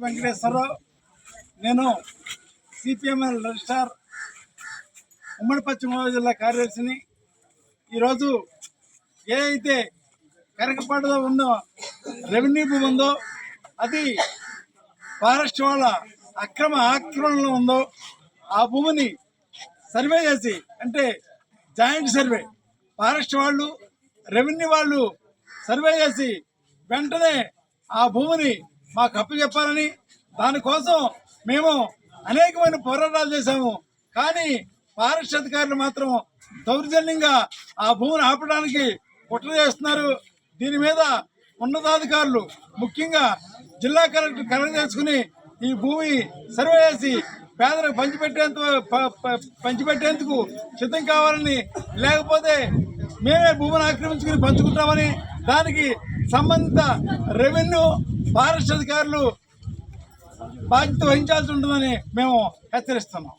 వెంకటేశ్వరరావు, నేను CPML registrar ఉమ్మడి పశ్చిమ గోదావరి జిల్లా కార్యదర్శిని. ఈరోజు ఏ అయితే కరకపాడులో ఉన్న రెవెన్యూ భూమి ఉందో అది ఫారెస్ట్ వాళ్ళ ఆక్రమణలో ఉందో ఆ భూమిని సర్వే చేసి, అంటే జాయింట్ సర్వే, ఫారెస్ట్ వాళ్ళు రెవెన్యూ వాళ్ళు సర్వే చేసి వెంటనే ఆ భూమిని మాకు అప్పచెప్పాలని, దానికోసం మేము అనేకమైన పోరాటాలు చేశాము. కానీ ఫారెస్ట్ అధికారులు మాత్రం దౌర్జన్యంగా ఆ భూమిని ఆపడానికి కుట్ర చేస్తున్నారు. దీని మీద ఉన్నతాధికారులు, ముఖ్యంగా జిల్లా కలెక్టర్ చేసుకుని ఈ భూమి సర్వే చేసి పేదలకు పంచిపెట్టేందుకు సిద్ధం కావాలని, లేకపోతే మేమే భూమిని ఆక్రమించుకుని పంచుకుంటామని, దానికి సంబంధిత రెవెన్యూ ఫారెస్ట్ అధికారులు బాధ్యత వహించాల్సి ఉంటుందని మేము హెచ్చరిస్తున్నాం.